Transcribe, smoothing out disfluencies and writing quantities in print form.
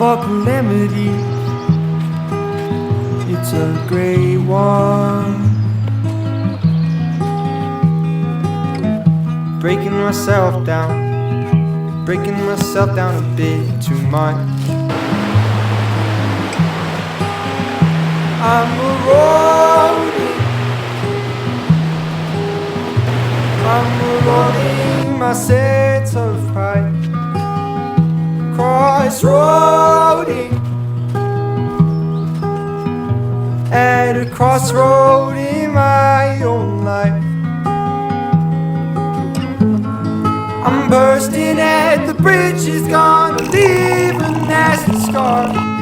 for calamity. It's a great one. Breaking myself down a bit too much. I'm a rolling, my sense of pride. Crossroading, at a crossroad in my own life. I'm bursting at the bridge, it's gonna leave a nasty scar.